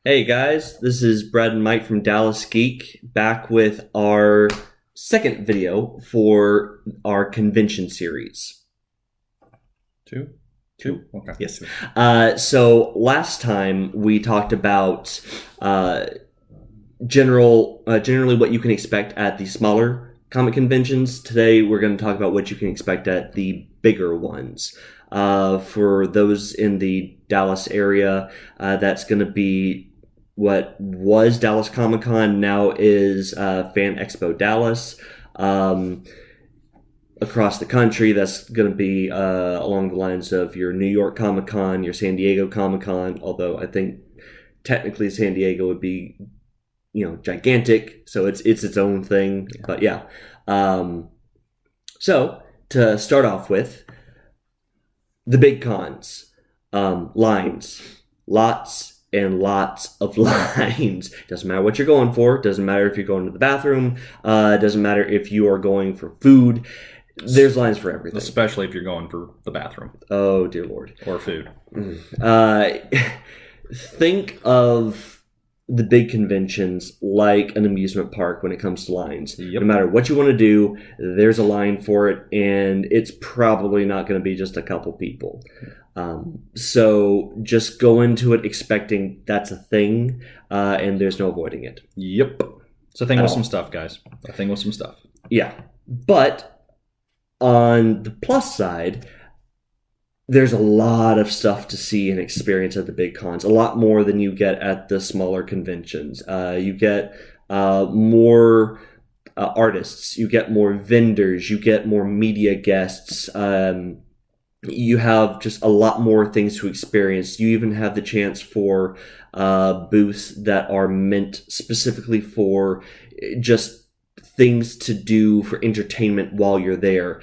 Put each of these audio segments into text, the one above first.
Hey guys, this is Brad and Mike from Dallas Geek, back with our second video for our convention series. Two? Okay. Yes. So last time we talked about generally what you can expect at the smaller comic conventions. Today we're going to talk about what you can expect at the bigger ones. For those in the Dallas area, that's going to be what was Dallas Comic Con, now is Fan Expo Dallas. Across the country, that's going to be along the lines of your New York Comic Con, your San Diego Comic Con, although I think technically San Diego would be, gigantic, so it's its own thing. Yeah. But yeah. So to start off with, the big cons, lines, lots and lots of lines. Doesn't matter what you're going for. Doesn't matter if you're going to the bathroom. Doesn't matter if you are going for food. There's lines for everything. Especially if you're going for the bathroom. Oh, dear Lord. Or food. Think of the big conventions like an amusement park when it comes to lines. Yep. No matter what you want to do, there's a line for it, and it's probably not going to be just a couple people. So just go into it expecting that's a thing, and there's no avoiding it. Yep. It's a thing with some stuff, guys. A thing with some stuff. Yeah. But on the plus side, there's a lot of stuff to see and experience at the big cons. A lot more than you get at the smaller conventions. You get more artists. You get more vendors. You get more media guests. You have just a lot more things to experience. You even have the chance for booths that are meant specifically for just things to do for entertainment while you're there.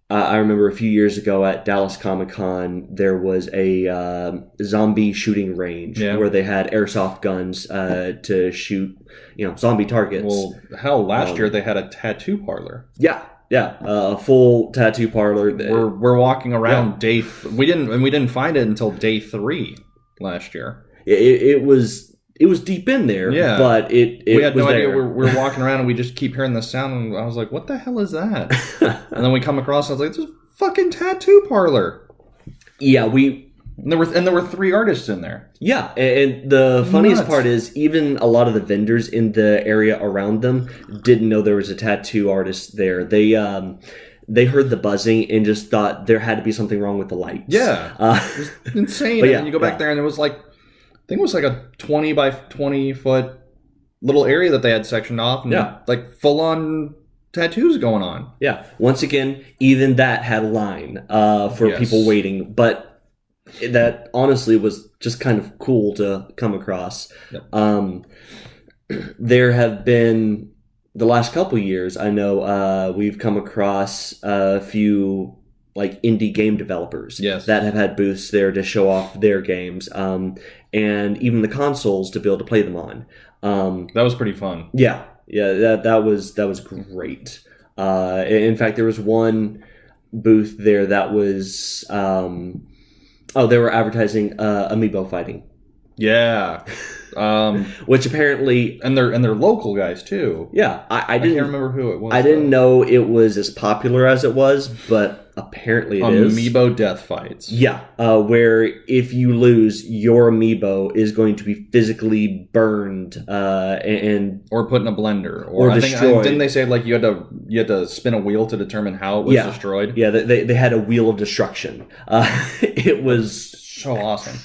I remember a few years ago at Dallas Comic Con, there was a zombie shooting range where they had airsoft guns to shoot, zombie targets. Well, hell, last year they had a tattoo parlor. Yeah, a full tattoo parlor. We're walking around we didn't find it until day 3 last year. It was deep in there, but we had no idea. We're walking around and we just keep hearing the sound, and I was like, "What the hell is that?" And then we come across, I was like, "This is a fucking tattoo parlor." Yeah, there were 3 artists in there. Yeah, and the funniest part is even a lot of the vendors in the area around them didn't know there was a tattoo artist there. They heard the buzzing and just thought there had to be something wrong with the lights. Yeah, it was insane. And you go back there and it was like, I think it was like a 20 by 20 foot little area that they had sectioned off, and like full on tattoos going on. Yeah. Once again, even that had a line for people waiting, but that honestly was just kind of cool to come across. Yep. There have been the last couple years, I know we've come across a few like indie game developers that have had booths there to show off their games, and even the consoles to be able to play them on. That was pretty fun. Yeah, that was great. In fact, there was one booth there that was they were advertising amiibo fighting. Yeah. Which apparently, and they're local guys too. Yeah, I can't remember who it was. I didn't know it was as popular as it was, but apparently it is. Amiibo death fights. Yeah, where if you lose, your amiibo is going to be physically burned and or put in a blender or destroyed. Didn't they say like you had to spin a wheel to determine how it was destroyed? Yeah, they had a wheel of destruction. It was so awesome.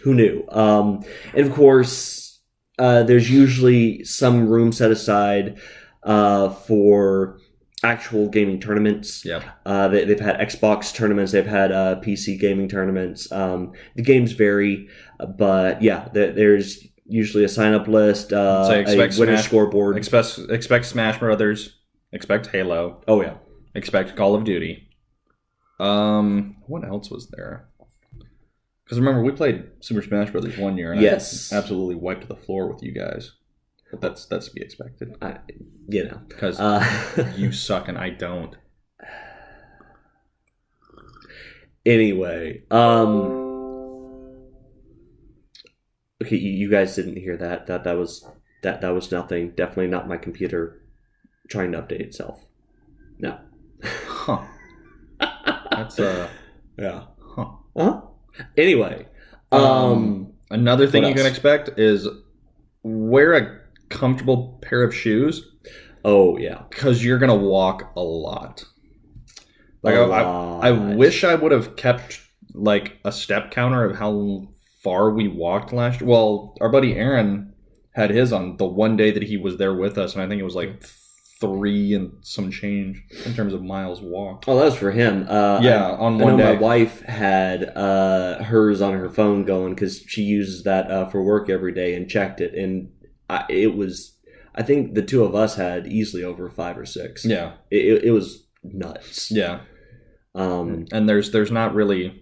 Who knew? And of course, there's usually some room set aside for actual gaming tournaments. Yeah. They've had Xbox tournaments. They've had PC gaming tournaments. The games vary, but yeah, there's usually a sign-up list, a winner scoreboard. Expect Smash Brothers. Expect Halo. Oh, yeah. Expect Call of Duty. What else was there? Because remember, we played Super Smash Brothers one year, and I absolutely wiped the floor with you guys. But that's to be expected. Because you suck and I don't. Anyway, Okay, you guys didn't hear that. That was nothing. Definitely not my computer trying to update itself. No. Huh. That's Yeah. huh. Huh? Anyway, Another thing what you can else? expect is wear a comfortable pair of shoes Oh yeah, because you're gonna walk a lot. Like a I lot. wish I would have kept like a step counter of how far we walked last year. Well, our buddy Aaron had his on the one day that he was there with us, and I think it was like 3 and some change in terms of miles walked. Oh, that was for him. Yeah, on I one know my day. wife had hers on her phone going because she uses that for work every day and checked it, and it was. I think the two of us had easily over 5 or 6. Yeah, It was nuts. yeah. Um, And there's not really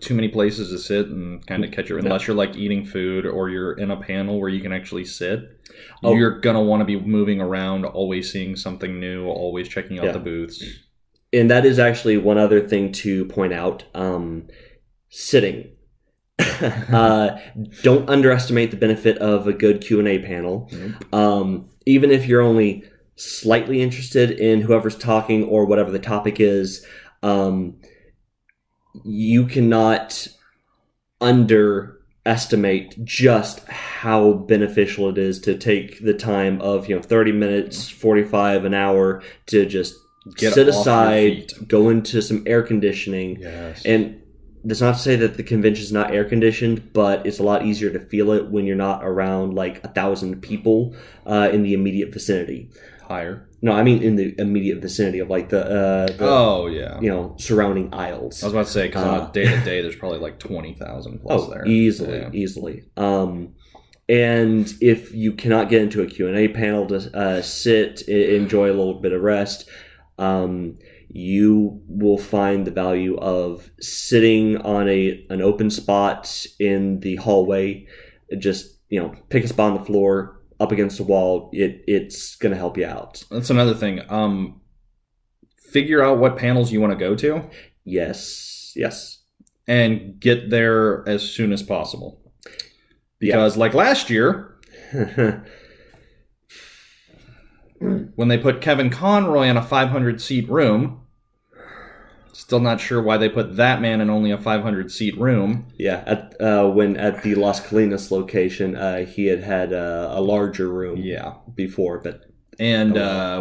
too many places to sit and kind of catch your unless you're like eating food or you're in a panel where you can actually sit. Oh. You're gonna want to be moving around, always seeing something new, always checking out the booths. And that is actually one other thing to point out. Sitting. Don't underestimate the benefit of a good Q&A panel. Nope. Even if you're only slightly interested in whoever's talking or whatever the topic is, you cannot underestimate just how beneficial it is to take the time of 30 minutes, 45, an hour to just sit aside, go into some air conditioning. Yes. And that's not to say that the convention is not air conditioned, but it's a lot easier to feel it when you're not around like 1,000 people in the immediate vicinity. Higher. No, I mean in the immediate vicinity of like the oh yeah, surrounding aisles. I was about to say because on a day to day, there's probably like 20,000 plus there. Easily. And if you cannot get into a Q&A panel to sit, enjoy a little bit of rest, you will find the value of sitting on an open spot in the hallway. Just pick a spot on the floor, up against the wall. It's going to help you out. That's another thing. Figure out what panels you want to go to. Yes. And get there as soon as possible. Because like last year, when they put Kevin Conroy in a 500-seat room, still not sure why they put that man in only a 500-seat room. Yeah, when at the Las Colinas location, he had a larger room. Yeah, before, but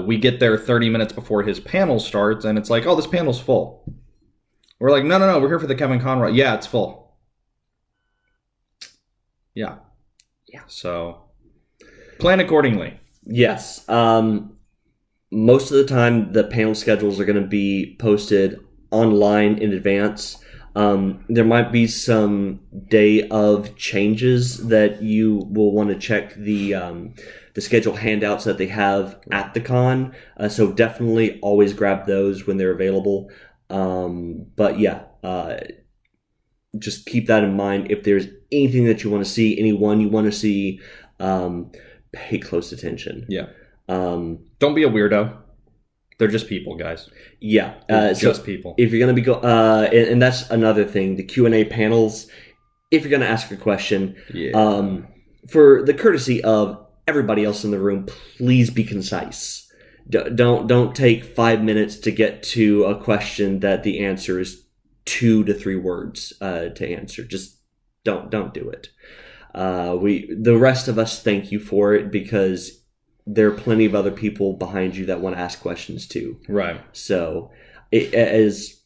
we get there 30 minutes before his panel starts, and it's like, oh, this panel's full. We're like, no, we're here for the Kevin Conroy. Yeah, it's full. Yeah. So plan accordingly. Yes. Most of the time, the panel schedules are going to be posted online in advance. There might be some day of changes that you will want to check the schedule handouts that they have at the con. So definitely always grab those when they're available. But yeah, just keep that in mind. If there's anything that you want to see, anyone you want to see, pay close attention. Yeah. Don't be a weirdo. They're just people, guys. Yeah. Just people. If you're going to be and that's another thing, the Q&A panels, if you're going to ask a question, for the courtesy of everybody else in the room, please be concise. Don't take 5 minutes to get to a question that the answer is 2 to 3 words to answer. Just don't do it. The rest of us thank you for it because there are plenty of other people behind you that want to ask questions too. Right. So, as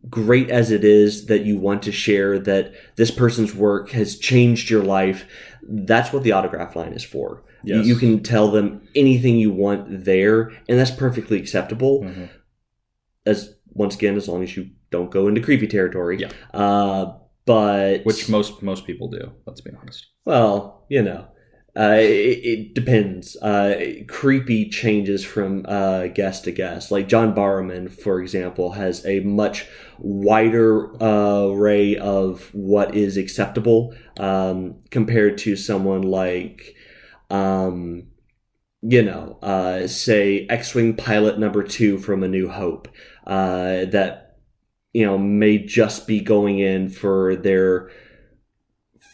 great as it is that you want to share that this person's work has changed your life, that's what the autograph line is for. Yes. You can tell them anything you want there, and that's perfectly acceptable. Mm-hmm. As long as you don't go into creepy territory. Yeah. But which most people do. Let's be honest. Well, it depends. Creepy changes from guest to guest. Like John Barrowman, for example, has a much wider array of what is acceptable compared to someone like, say X-Wing pilot number 2 from A New Hope, that may just be going in for their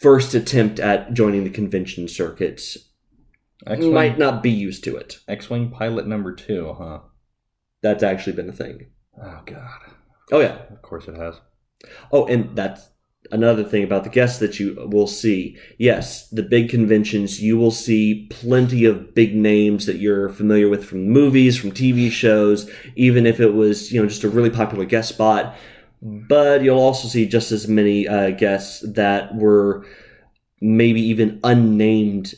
first attempt at joining the convention circuit might not be used to it. X-Wing pilot number 2, huh? That's actually been a thing. Oh, God. Oh, yeah. Of course it has. Oh, and that's another thing about the guests that you will see. Yes, the big conventions, you will see plenty of big names that you're familiar with from movies, from TV shows, even if it was, just a really popular guest spot. But you'll also see just as many guests that were maybe even unnamed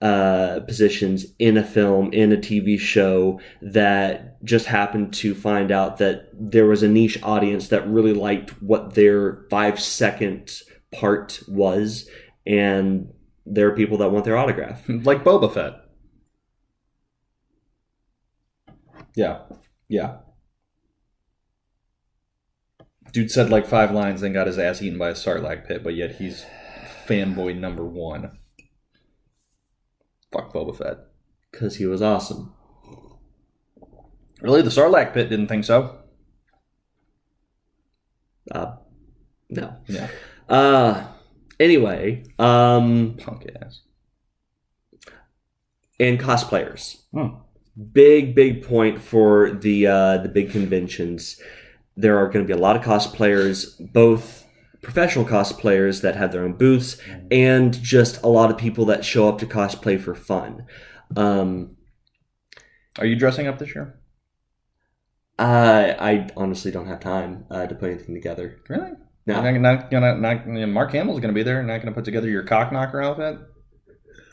positions in a film, in a TV show, that just happened to find out that there was a niche audience that really liked what their 5-second part was, and there are people that want their autograph. Like Boba Fett. Yeah. Dude said like 5 lines, then got his ass eaten by a Sarlacc pit, but yet he's fanboy number 1. Fuck Boba Fett. Because he was awesome. Really? The Sarlacc pit didn't think so? No. Yeah. Anyway. Punk ass. And cosplayers. Big point for the big conventions. There are going to be a lot of cosplayers, both professional cosplayers that have their own booths, and just a lot of people that show up to cosplay for fun. Are you dressing up this year? I honestly don't have time to put anything together. Really? No. Mark Hamill's going to be there. Not going to put together your cock knocker outfit?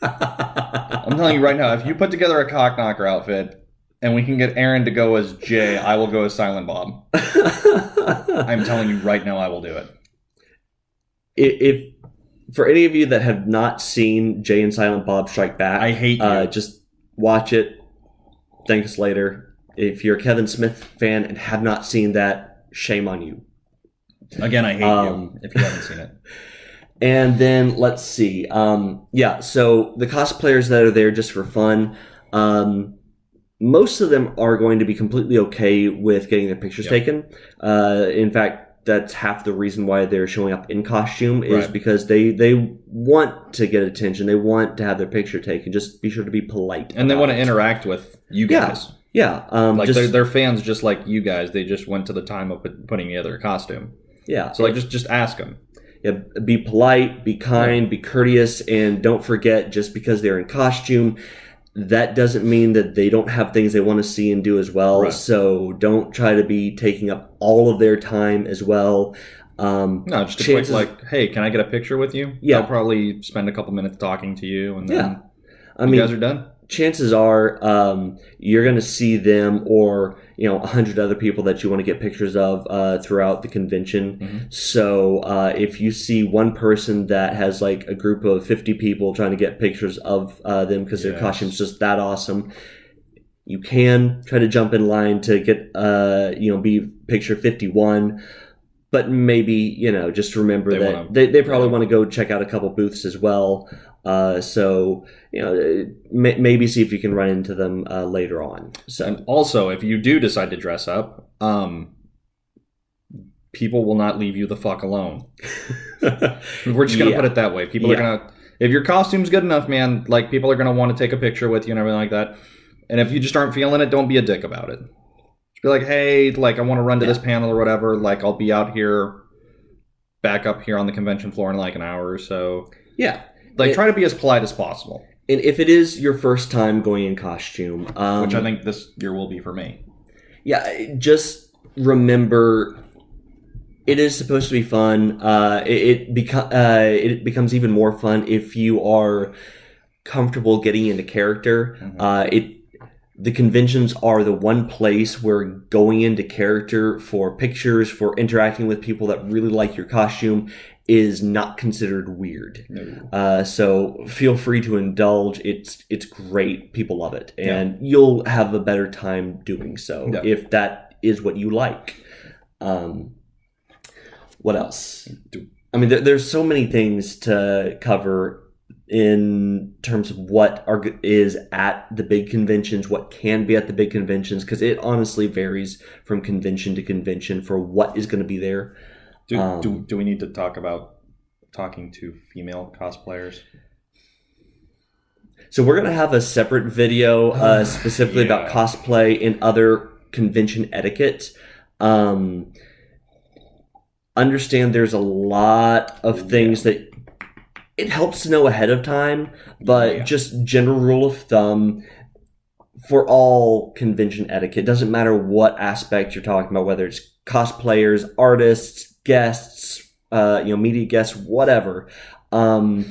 I'm telling you right now, if you put together a cock knocker outfit and we can get Aaron to go as Jay, I will go as Silent Bob. I'm telling you right now, I will do it. If for any of you that have not seen Jay and Silent Bob Strike Back, I hate you. Just watch it. Thank us later. If you're a Kevin Smith fan and have not seen that, shame on you. Again, I hate you if you haven't seen it. And then let's see. So the cosplayers that are there just for fun, most of them are going to be completely okay with getting their pictures taken. In fact, that's half the reason why they're showing up in costume is because they want to get attention. They want to have their picture taken. Just be sure to be polite. And they want to interact with you guys. Yeah. They're fans just like you guys. They just went to the time of putting together a costume. Yeah. So just ask them. Yeah, be polite, be kind, be courteous, and don't forget, just because they're in costume, that doesn't mean that they don't have things they want to see and do as well. Right. So don't try to be taking up all of their time as well. No, just a quick like, hey, can I get a picture with you? Yeah. I'll probably spend a couple minutes talking to you, and then you guys are done. Chances are you're going to see them or 100 other people that you want to get pictures of throughout the convention. Mm-hmm. So if you see one person that has like a group of 50 people trying to get pictures of them because their costume's just that awesome, you can try to jump in line to get be picture 51. But maybe, just remember they probably want to go check out a couple booths as well. So maybe see if you can run into them later on. So, and also, if you do decide to dress up, people will not leave you the fuck alone. We're just gonna put it that way. People are gonna, if your costume's good enough, man, like people are gonna want to take a picture with you and everything like that. And if you just aren't feeling it, don't be a dick about it. Just be like, hey, like I want to run to this panel or whatever. Like I'll be out here, back up here on the convention floor in like an hour or so. Yeah. Try to be as polite as possible. And if it is your first time going in costume... which I think this year will be for me. Yeah, just remember, it is supposed to be fun. It becomes even more fun if you are comfortable getting into character. Mm-hmm. The conventions are the one place where going into character for pictures, for interacting with people that really like your costume, is not considered weird. No. So feel free to indulge. It's great. People love it. And you'll have a better time doing so if that is what you like. What else? I mean, there's so many things to cover in terms of what is at the big conventions, what can be at the big conventions, because it honestly varies from convention to convention for what is going to be there. Do we need to talk about talking to female cosplayers? So we're going to have a separate video specifically about cosplay and other convention etiquette. Understand there's a lot of things that it helps to know ahead of time, but just general rule of thumb for all convention etiquette, doesn't matter what aspect you're talking about, whether it's cosplayers, artists, guests, media guests, whatever. Be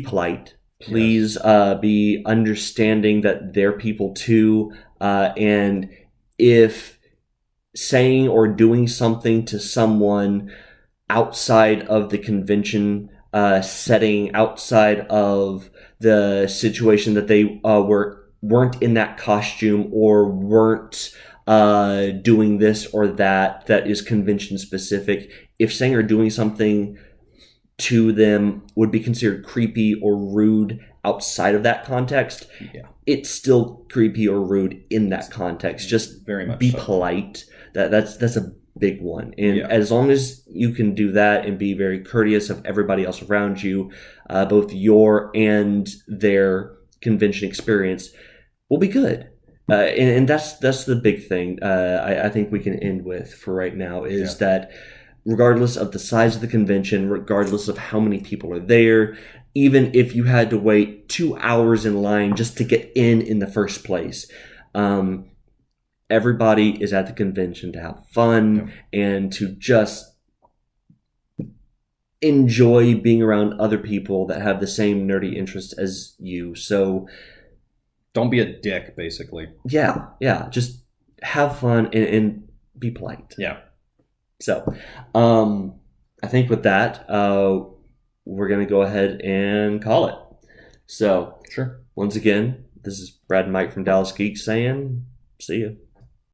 polite. Please be understanding that they're people too. And if saying or doing something to someone outside of the convention setting, outside of the situation that they weren't in that costume or weren't doing this or that is convention specific, if saying or doing something to them would be considered creepy or rude outside of that context, it's still creepy or rude in that context. Just very much be so. Polite. That's a big one. And as long as you can do that and be very courteous of everybody else around you, both your and their convention experience, will be good. And that's the big thing I think we can end with for right now is that regardless of the size of the convention, regardless of how many people are there, even if you had to wait 2 hours in line just to get in the first place, everybody is at the convention to have fun and to just enjoy being around other people that have the same nerdy interests as you. So don't be a dick, basically. Yeah. Just have fun and be polite. Yeah. So, I think with that, we're going to go ahead and call it. So, sure. Once again, this is Brad and Mike from Dallas Geek saying, see you.